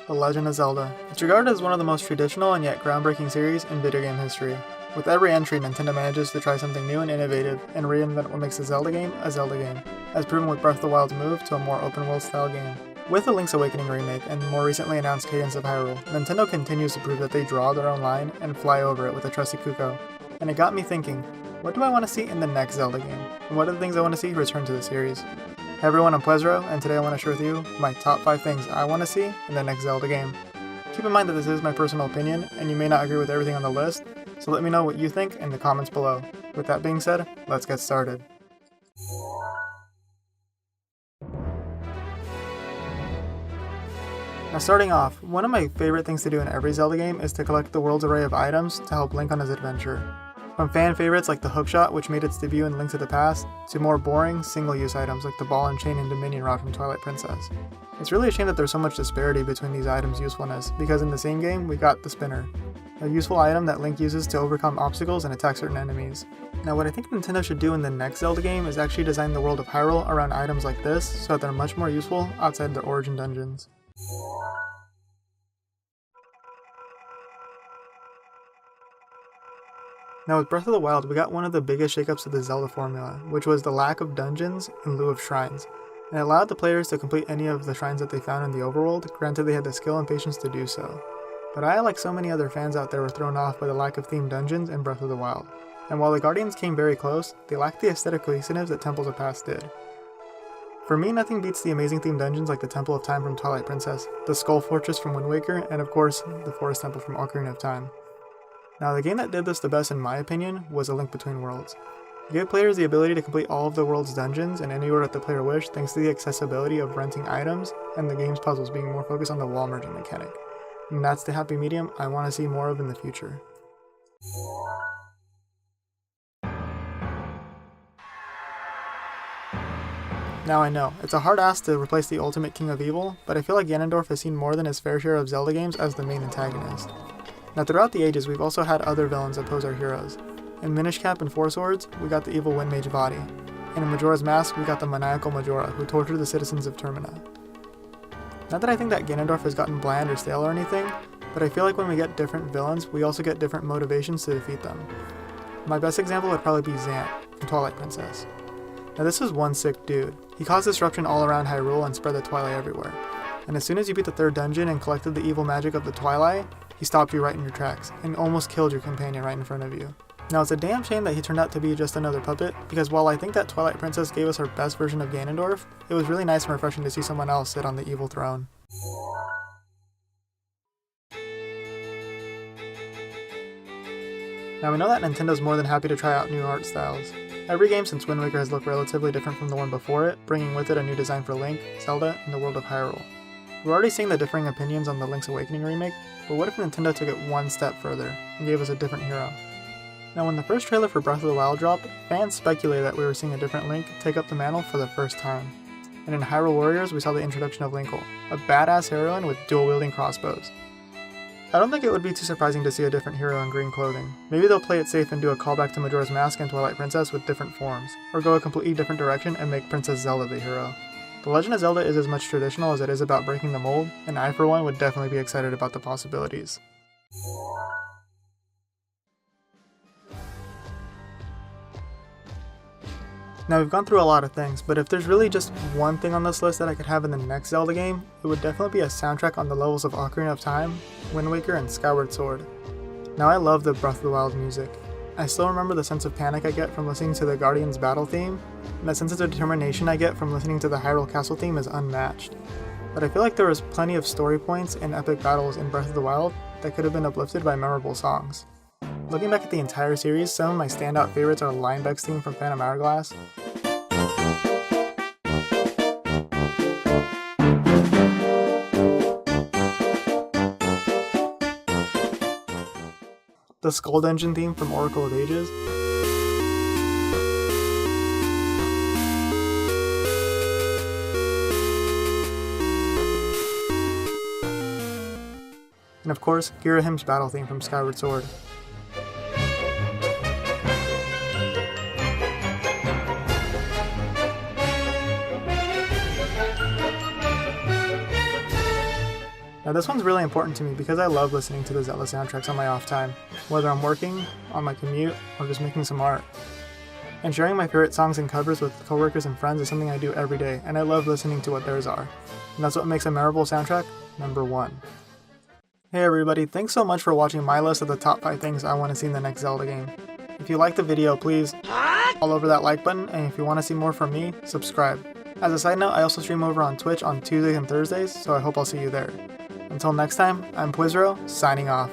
The Legend of Zelda. It's regarded as one of the most traditional and yet groundbreaking series in video game history. With every entry, Nintendo manages to try something new and innovative, and reinvent what makes a Zelda game, as proven with Breath of the Wild's move to a more open-world style game. With the Link's Awakening remake and more recently announced Cadence of Hyrule, Nintendo continues to prove that they draw their own line and fly over it with a trusty Cucco. And it got me thinking, what do I want to see in the next Zelda game? And what are the things I want to see return to the series? Hey everyone, I'm Plezro, and today I want to share with you my top 5 things I want to see in the next Zelda game. Keep in mind that this is my personal opinion, and you may not agree with everything on the list, so let me know what you think in the comments below. With that being said, let's get started. Now starting off, one of my favorite things to do in every Zelda game is to collect the world's array of items to help Link on his adventure. From fan favorites like the hookshot, which made its debut in Link to the Past, to more boring, single-use items like the ball and chain and Dominion Rod from Twilight Princess. It's really a shame that there's so much disparity between these items' usefulness, because in the same game, we got the spinner, a useful item that Link uses to overcome obstacles and attack certain enemies. Now what I think Nintendo should do in the next Zelda game is actually design the world of Hyrule around items like this so that they're much more useful outside their origin dungeons. Now with Breath of the Wild, we got one of the biggest shakeups of the Zelda formula, which was the lack of dungeons in lieu of shrines, and it allowed the players to complete any of the shrines that they found in the overworld, granted they had the skill and patience to do so. But I, like so many other fans out there, were thrown off by the lack of themed dungeons in Breath of the Wild, and while the Guardians came very close, they lacked the aesthetic cohesiveness that Temples of Past did. For me, nothing beats the amazing themed dungeons like the Temple of Time from Twilight Princess, the Skull Fortress from Wind Waker, and of course, the Forest Temple from Ocarina of Time. Now the game that did this the best in my opinion was A Link Between Worlds. It gave players the ability to complete all of the world's dungeons in any order that the player wished thanks to the accessibility of renting items and the game's puzzles being more focused on the wall merging mechanic. And that's the happy medium I want to see more of in the future. Now I know, it's a hard ask to replace the ultimate King of Evil, but I feel like Ganondorf has seen more than his fair share of Zelda games as the main antagonist. Now throughout the ages, we've also had other villains oppose our heroes. In Minish Cap and Four Swords, we got the evil Wind Mage Vadi, and in Majora's Mask, we got the maniacal Majora, who tortured the citizens of Termina. Not that I think that Ganondorf has gotten bland or stale or anything, but I feel like when we get different villains, we also get different motivations to defeat them. My best example would probably be Zant, from Twilight Princess. Now this is one sick dude. He caused disruption all around Hyrule and spread the Twilight everywhere. And as soon as you beat the 3rd dungeon and collected the evil magic of the Twilight, he stopped you right in your tracks, and almost killed your companion right in front of you. Now it's a damn shame that he turned out to be just another puppet, because while I think that Twilight Princess gave us her best version of Ganondorf, it was really nice and refreshing to see someone else sit on the evil throne. Now we know that Nintendo's more than happy to try out new art styles. Every game since Wind Waker has looked relatively different from the one before it, bringing with it a new design for Link, Zelda, and the world of Hyrule. We're already seeing the differing opinions on the Link's Awakening remake, but what if Nintendo took it one step further and gave us a different hero? Now when the first trailer for Breath of the Wild dropped, fans speculated that we were seeing a different Link take up the mantle for the first time. And in Hyrule Warriors, we saw the introduction of Linkle, a badass heroine with dual-wielding crossbows. I don't think it would be too surprising to see a different hero in green clothing. Maybe they'll play it safe and do a callback to Majora's Mask and Twilight Princess with different forms, or go a completely different direction and make Princess Zelda the hero. The Legend of Zelda is as much traditional as it is about breaking the mold, and I for one would definitely be excited about the possibilities. Now we've gone through a lot of things, but if there's really just one thing on this list that I could have in the next Zelda game, it would definitely be a soundtrack on the levels of Ocarina of Time, Wind Waker, and Skyward Sword. Now I love the Breath of the Wild music. I still remember the sense of panic I get from listening to the Guardians battle theme, and the sense of determination I get from listening to the Hyrule Castle theme is unmatched. But I feel like there was plenty of story points and epic battles in Breath of the Wild that could have been uplifted by memorable songs. Looking back at the entire series, some of my standout favorites are Linebeck's theme from Phantom Hourglass, the Skull Dungeon theme from Oracle of Ages, and of course, Girahim's battle theme from Skyward Sword. Now Now this one's really important to me because I love listening to the Zelda soundtracks on my off time, whether I'm working, on my commute, or just making some art. And sharing my favorite songs and covers with coworkers and friends is something I do every day, and I love listening to what theirs are. And that's what makes a memorable soundtrack number 1. Hey everybody, thanks so much for watching my list of the top 5 things I want to see in the next Zelda game. If you liked the video, please all over that like button, and if you want to see more from me, subscribe. As a side note, I also stream over on Twitch on Tuesdays and Thursdays, so I hope I'll see you there. Until next time, I'm Pwizro, signing off.